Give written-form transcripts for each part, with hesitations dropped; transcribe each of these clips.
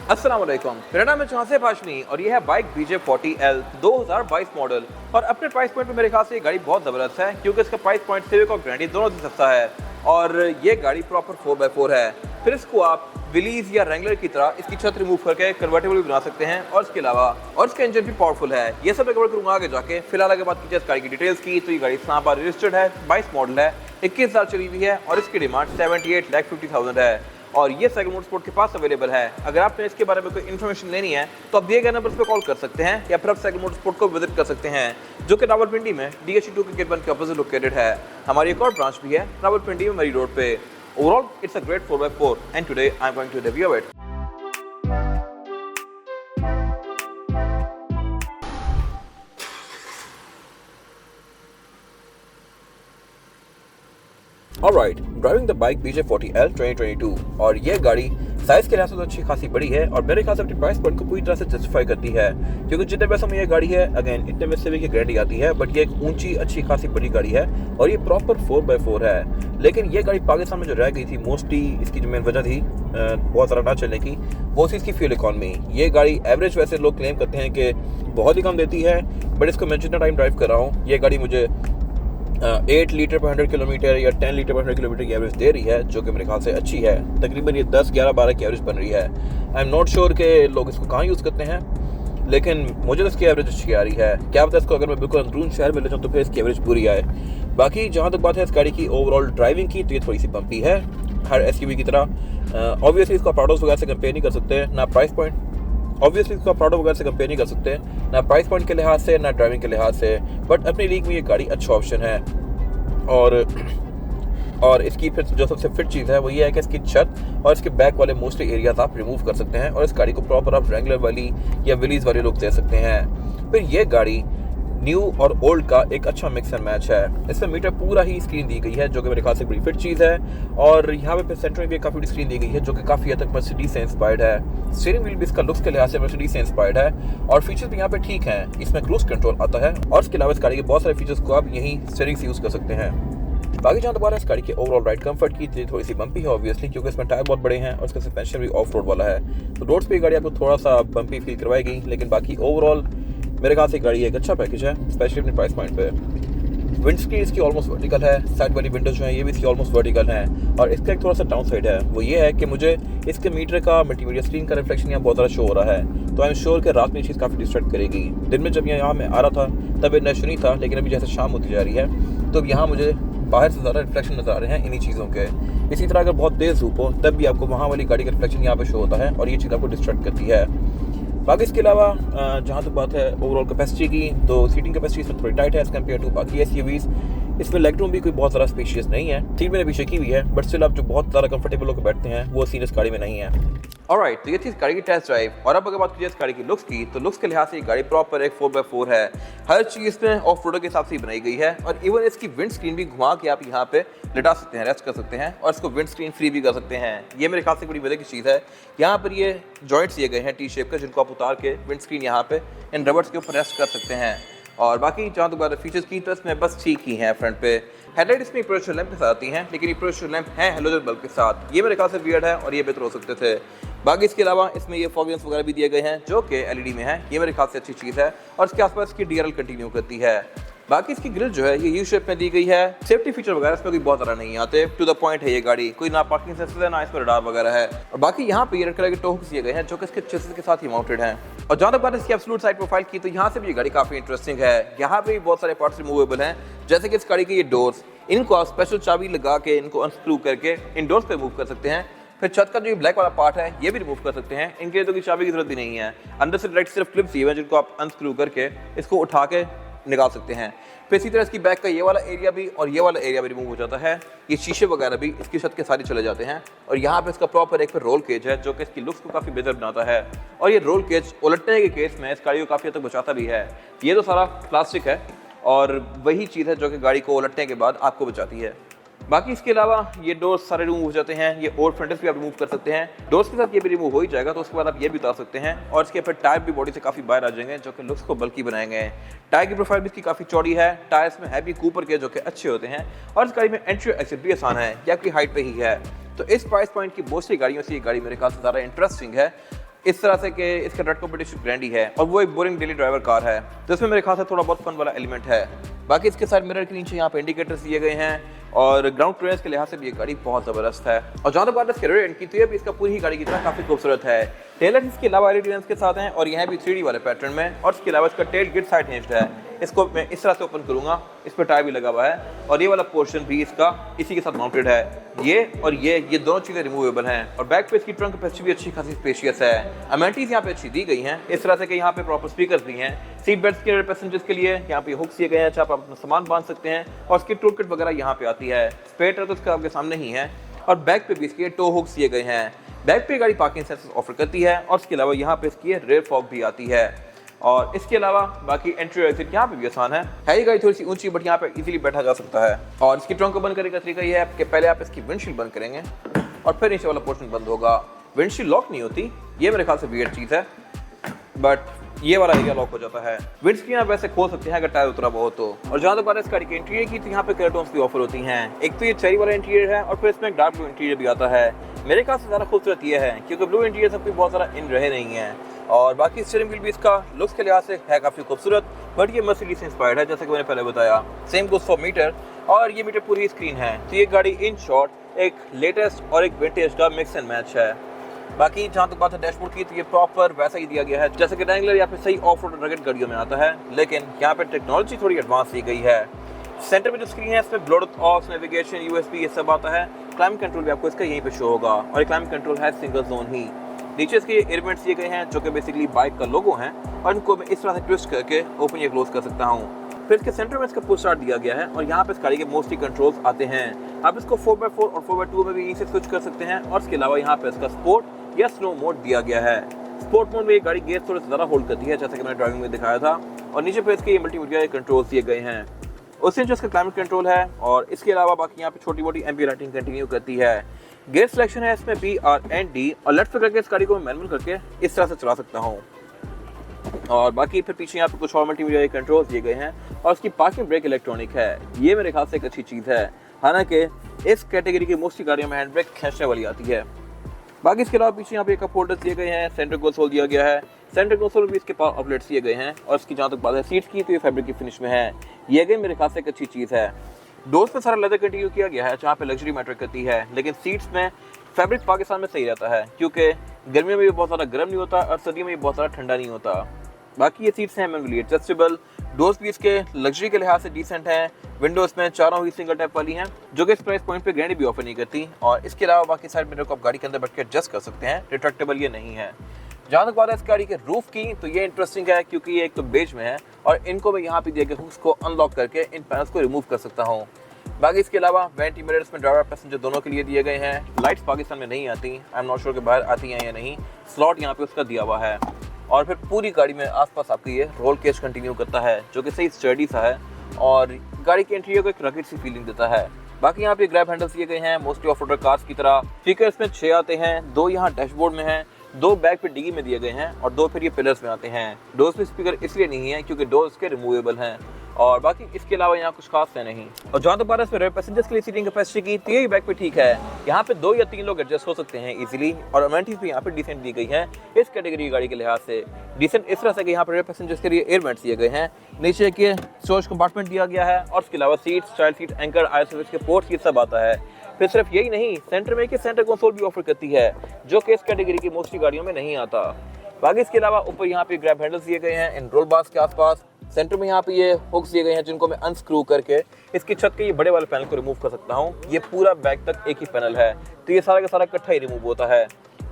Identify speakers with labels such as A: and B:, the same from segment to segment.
A: अस्सलाम वालेकुम, मेरा नाम है चौहान हाशमी और ये है बाइक BJ40L 2022 मॉडल। और अपने प्राइस पॉइंट पे मेरे ख्याल से ये गाड़ी बहुत ज़बरदस्त है क्योंकि इसका प्राइस पॉइंट सिविक और ग्रैंडी दोनों से सस्ता है और ये गाड़ी प्रॉपर 4x4 है। फिर इसको आप विलीज या रेंगलर की तरह इसकी छत रिमूव करके कन्वर्टेबल भी बना सकते हैं और इसके अलावा इसका इंजन भी पावरफुल है। ये सब मैं कवर करूँगा आगे जाके। फिलहाल अगर बात की जाए इस गाड़ी की डिटेल्स की तो ये गाड़ी इस्लामाबाद रजिस्टर्ड है, 22 मॉडल है, 21,000 चली हुई है और इसकी डिमांड 78,50,000 है और ये साइकिल मोटरस्पोर्ट के पास अवेलेबल है। अगर आपने इसके बारे में कोई इन्फॉर्मेशन लेनी है तो आप दिए गए नंबर पर कॉल कर सकते हैं या फिर आप साइकिल मोटरस्पोर्ट को विजिट कर सकते हैं जो कि रावलपिंडी में DHE 2 के गेट 1 के ऑपोजिट लोकेटेड है। हमारी एक और ब्रांच भी है रावलपिंडी में मरी रोड पे। Overall it's a great 4x4 and today I am going to review it. Alright, driving the bike BJ40L 2022 और ये गाड़ी साइज के लिहाज से तो अच्छी खासी बड़ी है और मेरे ख्याल से अपनी प्राइस पॉइंट को पूरी तरह से जस्टिफाई करती है क्योंकि जितने पैसों में ये गाड़ी है अगेन इतने में सिविक की गारंटी आती है बट ये एक ऊंची अच्छी खासी बड़ी गाड़ी है और ये प्रॉपर 4x4 है। लेकिन ये गाड़ी पाकिस्तान में जो रह गई थी मोस्टली इसकी जो मेन वजह थी बहुत ज़्यादा ना चलने की वो थी इसकी फ्यूल इकॉनमी। ये गाड़ी एवरेज वैसे लोग क्लेम करते हैं कि बहुत ही कम देती है बट इसको मैं जितना टाइम ड्राइव कर रहा हूँ ये गाड़ी मुझे 8 लीटर पर 100 किलोमीटर या 10 लीटर पर 100 किलोमीटर की एवरेज दे रही है जो कि मेरे ख्याल से अच्छी है। तकरीबन ये 10, 11, 12 की एवरेज बन रही है। आई एम नॉट श्योर कि लोग इसको कहाँ यूज़ करते हैं लेकिन मुझे तो इसकी एवरेज अच्छी आ रही है। क्या पता इसको अगर मैं बिल्कुल अंदरून शहर में ले जाऊँ तो फिर इसकी एवरेज पूरी आए। बाकी जहाँ तक बात है इस गाड़ी की ओवरऑल ड्राइविंग की तो ये थोड़ी सी बम्पी है हर SUV की तरह। ऑब्वियसली इसको प्राडोस वगैरह से कंपेयर नहीं कर सकते ना प्राइस पॉइंट ऑब्वियसली इसको प्राडो वगैरह से कंपेयर नहीं कर सकते ना प्राइस पॉइंट के लिहाज से ना ड्राइविंग के लिहाज से बट अपनी लीग में ये गाड़ी अच्छा ऑप्शन है। और इसकी फिर जो सबसे फिट चीज़ है वो ये है कि इसकी छत और इसके बैक वाले मोस्टली एरियाज आप रिमूव कर सकते हैं और इस गाड़ी को प्रॉपर आप रेंगुलर वाली या विलीज वाले लुक दे सकते हैं। फिर ये गाड़ी न्यू और ओल्ड का एक अच्छा मिक्स एंड मैच है। इसमें मीटर पूरा ही स्क्रीन दी गई है जो कि मेरे ख्याल से बड़ी फिट चीज़ है और यहाँ पे सेंटर में भी काफ़ी बड़ी स्क्रीन दी गई है जो कि काफ़ी हद तक मर्सिडीज से इंस्पायर्ड है। स्टीयरिंग व्हील भी इसका लुक्स के लिहाज से मर्सिडीज से इंस्पायर्ड है और फीचर्स भी यहाँ पे ठीक हैं। इसमें क्रूज कंट्रोल आता है और इसके अलावा इस गाड़ी के बहुत सारे फीचर्स को आप यहीं स्टीयरिंग से यूज़ कर सकते हैं। बाकी जहाँ दोबारा इस गाड़ी के ओवरऑल राइड कंफर्ट की थोड़ी सी बम्पी है ऑब्वियसली क्योंकि इसमें टायर बहुत बड़े हैं और इसका सस्पेंशन भी ऑफ रोड वाला है तो रोड्स पे ये गाड़ी आपको थोड़ा सा बम्पी फील करवाएगी। लेकिन बाकी ओवरऑल मेरे ख्याल से गाड़ी एक अच्छा पैकेज है स्पेशली अपने प्राइस पॉइंट पे। विंड स्क्रीन इसकी ऑलमोस्ट वर्टिकल है, साइड वाली विंडोज जो है ये भी इसकी ऑलमोस्ट वर्टिकल हैं और इसका एक थोड़ा सा डाउन साइड है वो ये है कि मुझे इसके मीटर का मल्टीमीडिया स्क्रीन का रिफ्लेक्शन यहाँ बहुत ज़्यादा शो हो रहा है तो आई एम श्योर कि रात में ये चीज़ काफ़ी डिस्ट्रैक्ट करेगी। दिन में जब यहाँ मैं आ रहा था तब इतना इशू नहीं था लेकिन अभी जैसे शाम होती जा रही है तो यहाँ मुझे बाहर से ज़्यादा रिफ्लेक्शन नज़र आ रहे हैं इन्हीं चीज़ों के। इसी तरह अगर बहुत तेज़ धूप हो तब भी आपको वहाँ वाली गाड़ी का रिफ्लेक्शन यहाँ पे शो होता है और ये चीज़ आपको डिस्ट्रैक्ट करती है। बाकी इसके अलावा जहाँ तक बात है ओवरऑल कैपेसिटी की तो सीटिंग कैपेसिटी इसमें थोड़ी टाइट है एज़ कम्पेयर टू बाकी SUVs। इसमें लेग रूम भी कोई बहुत ज़्यादा स्पेशियस नहीं है, सीट मैंने पीछे की हुई है बट स्टिल आप जो बहुत ज़्यादा कंफर्टेबल होकर बैठते हैं वो सीन इस गाड़ी में नहीं है। ऑलराइट, तो ये थी इस गाड़ी की टेस्ट ड्राइव और अब अगर बात कीजिए इस गाड़ी की लुक्स की तो लुक्स के लिहाज से ये गाड़ी प्रॉपर एक 4x4 है। हर चीज़ में ऑफ रोड के हिसाब से ही बनाई गई है और इवन इसकी विंड स्क्रीन भी घुमा के आप यहाँ पे लिटा सकते हैं, रेस्ट कर सकते हैं और इसको विंड स्क्रीन फ्री भी कर सकते हैं। ये मेरे ख्याल से बड़ी मजे की चीज़ है। यहाँ पर ये जॉइंट्स दिए गए हैं T शेप के जिनको आप उतार के विंड स्क्रीन यहाँ पे इन रबर्स के ऊपर रेस्ट कर सकते हैं। और बाकी जहाँ तक फीचर्स की तो इसमें बस ठीक ही है। फ्रंट पे हेडलाइट इसमें प्रोजेक्शन लैंप के साथ आती हैं लेकिन ये प्रोजेक्शन लैंप है हेलोजन बल्ब के साथ। ये मेरे ख्याल से वियर्ड है और ये बेहतर हो सकते थे। बाकी इसके अलावा इसमें ये फॉग लैंप्स वगैरह भी दिए गए हैं जो कि LED में है। ये मेरे ख्याल से अच्छी चीज़ है और इसके आसपास इसकी DRL कंटिन्यू करती है। बाकी इसकी ग्रिल जो है ये U शेप में दी गई है। सेफ्टी फीचर वगैरह इसमें कोई बहुत ज़्यादा नहीं आते, टू द पॉइंट है ये गाड़ी। कोई ना पार्किंग सेंसर है ना इसमें रडार वगैरह है और बाकी यहाँ पे रेड कलर के टो हुक्स दिए गए हैं जो कि इसके चेसिस के साथ ही माउंटेड हैं। और जहाँ तक बात है इसकी एब्सोल्यूट साइड प्रोफाइल की तो यहाँ से भी ये गाड़ी काफ़ी इंटरेस्टिंग है। यहाँ पे भी बहुत सारे पार्ट्स रिमूवेबल हैं जैसे कि इस गाड़ी के ये डोर्स, इनको आप स्पेशल चाबी लगा के इनको अनस्क्रू करके इन डोर्स पे मूव कर सकते हैं। फिर छत का जो ब्लैक वाला पार्ट है ये भी रिमूव कर सकते हैं, इनके लिए तो कोई चाबी की जरूरत भी नहीं है। अंदर से डायरेक्ट सिर्फ क्लिप्स दिए हुए हैं जिनको आप अनस्क्रू करके इसको उठा के निकाल सकते हैं। फिर इसी तरह इसकी बैक का ये वाला एरिया भी और ये वाला एरिया भी रिमूव हो जाता है। ये शीशे वगैरह भी इसकी छत के सारे चले जाते हैं और यहाँ पे इसका प्रॉपर एक रोल केज है जो कि इसकी लुक्स को काफ़ी बेहतर बनाता है और ये रोल केज उलटने के केस में इस गाड़ी को काफ़ी हद तक बचाता भी है। ये तो सारा प्लास्टिक है और वही चीज़ है जो कि गाड़ी को उलटने के बाद आपको बचाती है। बाकी इसके अलावा ये डोर्स सारे रिमूव हो जाते हैं। ये और फ्रंट्स भी आप रिमूव कर सकते हैं। डोर्स के साथ ये भी रिमूव हो ही जाएगा तो उसके बाद आप ये भी उतार सकते हैं और इसके फिर टायर भी बॉडी से काफ़ी बाहर आ जाएंगे जो कि लुक्स को बल्कि बनाएंगे। टायर की प्रोफाइल भी इसकी काफ़ी चौड़ी है। टायर्स में है भी कूपर के जो कि अच्छे होते हैं और इस गाड़ी में एंट्री एक्सिट भी आसान है, ये आपकी हाइट पे ही है। तो इस प्राइस पॉइंट की मोस्टली गाड़ियों से ये गाड़ी मेरे ख्याल से ज़्यादा इंटरेस्टिंग है। इस तरह से कि इसका डायरेक्ट कॉम्पिटिशन ग्रैंडी है और वो एक बोरिंग डेली ड्राइवर कार है, तो इसमें मेरे ख्याल से थोड़ा बहुत फन वाला एलिमेंट है। बाकी इसके साइड मिरर के नीचे यहाँ पे इंडिकेटर्स दिए गए हैं और ग्राउंड क्लियरेंस के लिहाज से भी ये गाड़ी बहुत ज़बरदस्त है। और जहाँ तक बात है इसके रेयर एंड की, तो ये भी इसका पूरी ही गाड़ी की तरह काफ़ी खूबसूरत है। टेलर इसके अलावा एलईडी लेंस के साथ हैं और यह भी 3D वाले पैटर्न में, और इसके अलावा इसका टेल गेट साइड हिंज्ड है। इसको मैं इस तरह से ओपन करूंगा, इस पर टायर भी लगा हुआ है और ये वाला पोर्शन भी इसका इसी के साथ माउंटेड है। ये और ये दोनों चीज़ें रिमूवेबल हैं। और बैक पे इसकी ट्रंक कैपेसिटी भी अच्छी खासी स्पेशियस है। अमेनिटीज यहाँ पे अच्छी दी गई हैं, इस तरह से कि यहाँ पे प्रॉपर स्पीकर्स भी हैं। सीट बेल्ट्स के पैसेंजर्स के लिए यहाँ पे हुक्स दिए गए हैं, जहाँ आप अपना सामान बांध सकते हैं, और इसकी टूल किट वगैरह यहाँ पे आती है। स्पेयर टायर तो इसका आपके सामने ही है, और बैक पे भी इसके टो हुक्स दिए गए हैं। बैक पे गाड़ी पार्किंग सेंसर्स ऑफर करती है, और इसके अलावा यहाँ पे इसकी रेयर फॉग भी आती है। और इसके अलावा बाकी एंट्री और एग्जिट यहाँ पे भी आसान है। ये गाड़ी थोड़ी सी ऊंची, बट यहाँ पे इजीली बैठा जा सकता है। और इसकी ट्रंक को बंद करने का तरीका ये है कि पहले आप इसकी विंडशील्ड बंद करेंगे और फिर नीचे वाला पोर्शन बंद होगा। विंडशील्ड लॉक नहीं होती, ये मेरे ख्याल से वियर्ड चीज़ है, बट ये वाला एरिया लॉक हो जाता है। विंडस्क्रीन आप वैसे खोल सकते हैं अगर टायर उतरा बहुत तो। और जहाँ तक बात है इस गाड़ी के इंटीरियर की, तो यहाँ पे कलर टोन्स भी ऑफर होती हैं। एक तो ये चेरी वाला इंटीरियर है और फिर इसमें डार्क ब्लू इंटीरियर भी आता है। मेरे ख्याल से ज़्यादा खूबसूरत ये है क्योंकि ब्लू इंटीरियर सबकी बहुत ज़्यादा इन रहे नहीं है। और बाकी स्टीयरिंग व्हील भी इसका लुक्स के लिहाज से है काफ़ी खूबसूरत, बट ये मर्सिडीज से इंस्पायर्ड है, जैसे कि मैंने पहले बताया। सेम गोस फॉर मीटर, और ये मीटर पूरी स्क्रीन है। तो ये गाड़ी इन शॉर्ट एक लेटेस्ट और एक विंटेज का मिक्स एंड मैच है। बाकी जहाँ तक बात है डैशबोर्ड की, तो ये प्रॉपर वैसा ही दिया गया है जैसे कि रैंगलर या फिर सही ऑफ रोड रगड़ गाड़ियों में आता है, लेकिन यहाँ पे टेक्नोलॉजी थोड़ी एडवांस दी गई है। सेंटर में जो स्क्रीन है इसमें ब्लूटूथ ऑफ, नेविगेशन, यूएसबी ये सब आता है। क्लाइमेट कंट्रोल भी आपको इसका यहीं पे शो होगा, और क्लाइमेट कंट्रोल है सिंगल जोन ही। नीचे इसके एयरवेंट्स दिए गए हैं जो कि बेसिकली बाइक का लोगो है, और इनको मैं इस तरह से ट्विस्ट करके ओपन या क्लोज कर सकता हूँ। फिर इसके सेंटर में इसका पुश स्टार्ट दिया गया है, और यहाँ पे इस गाड़ी के मोस्टली कंट्रोल्स आते हैं। आप इसको 4x4 और 4x2 में भी इसे स्विच कर सकते हैं, और इसके अलावा यहाँ पे इसका स्पोर्ट या स्नो मोड दिया गया है। स्पोर्ट मोड में ये गाड़ी गियर थोड़े से ज़्यादा होल्ड करती है, जैसे कि मैंने ड्राइविंग में दिखाया था। और नीचे पे इसके मल्टीमीडिया कंट्रोल्स दिए गए हैं। उससे जो इसका क्लाइमेट कंट्रोल है, और इसके अलावा बाकी यहाँ पे छोटी मोटी एम्बिएंट लाइटिंग कंटिन्यू करती है। गियर सिलेक्शन है इसमें B, R and D, और लेफ्ट पे करके इस गाड़ी को मैनुअल करके इस तरह से चला सकता हूँ। और बाकी फिर पीछे यहाँ पे कुछ और मल्टीमीडिया कंट्रोल्स दिए गए हैं, और इसकी पार्किंग ब्रेक इलेक्ट्रॉनिक है। ये मेरे ख्याल से एक अच्छी चीज़ है, हालांकि इस कैटेगरी की मोस्टली गाड़ियों में हैंड ब्रेक खींचने वाली आती है। बाकी इसके अलावा पीछे यहाँ पे कप होल्डर्स दिए गए हैं, सेंटर कंसोल दिया गया है। सेंटर कंसोल में भी इसके पावर आउटलेट्स दिए गए हैं, और इसकी जहाँ तक बात है सीट्स की, तो ये फैब्रिक की फिनिश में है। ये अगेन मेरे ख्याल से एक अच्छी चीज़ है। डोर्स में सारा लेदर कंटिन्यू किया गया है, जहाँ पे लग्जरी मैटर करती है, लेकिन सीट्स में फैब्रिक पाकिस्तान में सही रहता है क्योंकि गर्मियों में भी बहुत ज़्यादा गर्म नहीं होता और सर्दियों में भी बहुत ज़्यादा ठंडा नहीं होता। बाकी ये सीट्स हैं मैनुअली एडजस्टेबल। डोर्स भी इसके लग्जरी के लिहाज से डिसेंट हैं। विंडोज में चारों ही सिंगल टैप वाली हैं, जो कि इस प्राइस पॉइंट पे गारंटी भी ऑफर नहीं करती। और इसके अलावा बाकी साइड मिरर को आप गाड़ी के अंदर बैठ के एडजस्ट कर सकते हैं, रिट्रैक्टेबल ये नहीं है। जहाँ तक बात है इस गाड़ी के रूफ की, तो ये इंटरेस्टिंग है क्योंकि ये एक तो बेज में है, और इनको मैं यहाँ पे दिए गए हुक्स को अनलॉक करके इन पैनल्स को रिमूव कर सकता हूँ। बाकी इसके अलावा वेंटी मिरर्स में ड्राइवर पैसेंजर दोनों के लिए दिए गए हैं। लाइट्स पाकिस्तान में नहीं आती, आई एम नॉट श्योर कि बाहर आती हैं या नहीं। स्लॉट यहाँ पे उसका दिया हुआ है, और फिर पूरी गाड़ी में आसपास आपको ये रोल केज कंटिन्यू करता है, जो कि सही स्टडी सा है और गाड़ी के इंटीरियर को एक रॉकेट सी फीलिंग देता है। बाकी यहाँ पे ग्रैब हैंडल्स दिए गए हैं मोस्टली ऑफ रोडर कार्स की तरह। स्पीकर्स में 6 आते हैं, 2 यहाँ डैशबोर्ड में हैं, 2 बैक पे डिगी में दिए गए हैं, और 2 फिर ये पिलर्स में आते हैं। डोर्स में स्पीकर इसलिए नहीं है क्योंकि डोर्स के रिमूवेबल हैं, और बाकी इसके अलावा यहाँ कुछ खास है नहीं। और जहाँ तक बात है इसमें रेयर पैसेंजर्स के लिए सीटिंग कैपेसिटी की, तो ये बैक पे ठीक है। यहाँ पे 2 या 3 लोग एडजस्ट हो सकते हैं इजीली, और अमेनिटीज भी यहाँ पे डिसेंट दी गई है इस कैटेगरी की गाड़ी के लिहाज से। डिसेंट इस तरह से कि यहाँ पर रेयर पैसेंजर्स के लिए एयर वेंट्स दिए गए हैं, नीचे के स्टोरेज कंपार्टमेंट दिया गया है, और इसके अलावा सीट्स, चाइल्ड सीट, एंकर, आयर सर्विस के पोर्ट्स ये सब आता है। फिर सिर्फ यही नहीं, सेंटर में कि सेंटर कंसोल भी ऑफर करती है, जो कि इस कैटेगरी की मोस्टली गाड़ियों में नहीं आता। बाकी इसके अलावा ऊपर यहाँ पे ग्रैब हैंडल्स दिए गए हैं इन रोल बार्स के आसपास। सेंटर में यहाँ पे ये हुक्स दिए गए हैं जिनको मैं अनस्क्रू करके इसकी छत के ये बड़े वाले पैनल को रिमूव कर सकता हूँ। ये पूरा बैक तक एक ही पैनल है, तो ये सारा का सारा इकट्ठा ही रिमूव होता है।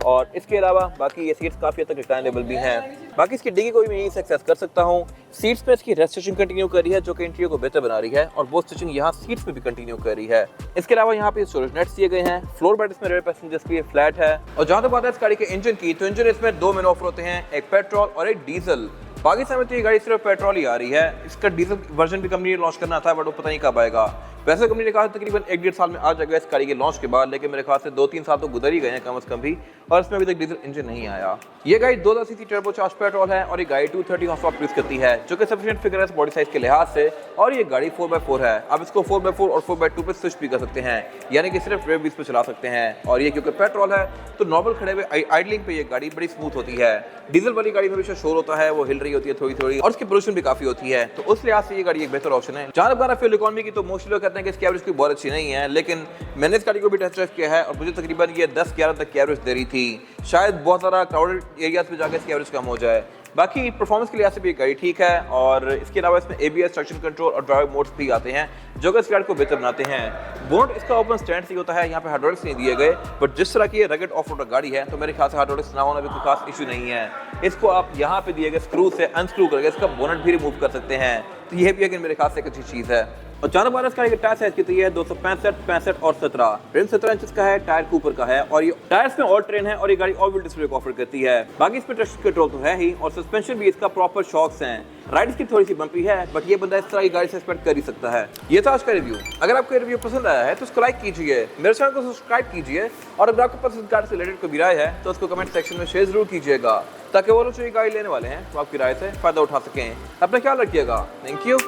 A: और इसके अलावा बाकी ये सीट्स काफ़ी हद तक रिक्लाइनेबल भी हैं। बाकी इसकी डिग्गी को भी मैं यहीं से एक्सेस कर सकता हूँ। सीट्स पे इसकी रेस्ट स्टिचिंग कंटिन्यू कर रही है, जो कि इंटीरियर को बेहतर बना रही है, और वो स्टिचिंग यहाँ सीट्स में भी कंटिन्यू कर रही है। इसके अलावा यहाँ पे स्टोरेज नेट्स दिए गए हैं। फ्लोर बेड इसमें रेयर पैसेंजर्स के लिए फ्लैट है। और जहाँ तक बात है इस गाड़ी के इंजन की, तो इंजन इसमें 2 मेन ऑफर होते हैं, एक पेट्रोल और एक डीजल। पाकिस्तान में तो ये गाड़ी सिर्फ पेट्रोल ही आ रही है। इसका डीजल वर्जन भी कंपनी ने लॉन्च करना था, बट वो पता नहीं कब आएगा। वैसे कंपनी ने कहा तकरीबन 1-1.5 साल में आ जाएगा इस गाड़ी के लॉन्च के बाद, लेकिन मेरे ख्याल से 2-3 साल तो गुजर ही गए हैं कम से कम भी, और इसमें अभी तक डीजल इंजन नहीं आया। ये गाड़ी 2000 सीसी टर्बोचार्ज पेट्रोल है और ये गाड़ी 230 हॉर्स पावर प्रोड्यूस करती है, जो कि सफिशिएंट फिगर है बॉडी साइज के लिहाज से। और ये गाड़ी 4x4 है, आप इसको 4x4 और 4x2 पे स्विच भी कर सकते हैं, यानी कि सिर्फ रेव व्हील्स पे चला सकते हैं। और ये क्योंकि पेट्रोल है तो नॉर्मल खड़े हुए आइडलिंग पे ये गाड़ी बड़ी स्मूथ होती है। डीजल वाली गाड़ी में हमेशा शोर होता है, वो हिल रही होती है थोड़ी थोड़ी, और उसकी पोल्यूशन भी काफी होती है, तो उस लिहाज से ये गाड़ी एक बेहतर ऑप्शन है। जहां बात फ्यूल इकोनॉमी की, तो मोस्टली लोग कहते हैं कि इसकी एवरेज कोई बहुत अच्छी नहीं है, लेकिन मैंने इस गाड़ी को भी टेस्ट ड्राइव किया है और मुझे तकरीबन ये 10-11 तक की एवरेज दे रही थी। शायद बहुत सारा क्राउडेड एरियाज पे जाकर इसकी एवरेज कम हो जाए। बाकी परफॉर्मेंस के लिहाज से भी गाड़ी ठीक है, और इसके अलावा इसमें ABS, ट्रैक्शन कंट्रोल और ड्राइव मोड्स भी आते हैं, जो कि इस गाड़ी को बेहतर बनाते हैं। बोनट इसका ओपन स्टैंड से होता है, यहाँ पे हाइड्रोलिक्स नहीं दिए गए, बट जिस तरह की ये रगड ऑफ रोड गाड़ी है तो मेरे ख्याल से हाइड्रोलिक्स ना होना भी कोई खास इशू नहीं है। इसको आप यहाँ पे दिए गए स्क्रू से अनस्क्रू करके इसका बोनट भी रिमूव कर सकते हैं, तो ये भी एक मेरे ख्याल से एक अच्छी चीज़ है। और चारों बार इसका टायर साइज कितनी है, 265, 65 और 17। रिम 17 इंच का है, टायर कूपर का है, और ये टायर्स में ऑल ट्रेन है और ये गाड़ी all wheel disc brake offer करती है। बाकी इस पे ट्रैक्शन कंट्रोल तो है ही, और सस्पेंशन भी इसका प्रॉपर शॉक्स हैं। राइड इसकी थोड़ी सी बम्पी है, बट ये बंदा इस तरह की गाड़ी से एक्सपेक्ट कर ही सकता है। ये था आज का रिव्यू। अगर आपको रिव्यू पसंद आया है तो उसको लाइक कीजिए, मेरे चैनल को सब्सक्राइब कीजिए, और अगर आपके पास इस गाड़ी से रिलेटेड कोई भी राय है तो उसको कमेंट सेक्शन में शेयर जरूर कीजिएगा, ताकि वो लोग जो ये गाड़ी लेने वाले हैं वो आपकी राय से फायदा उठा सकें। अपना ख्याल रखिएगा। Thank you.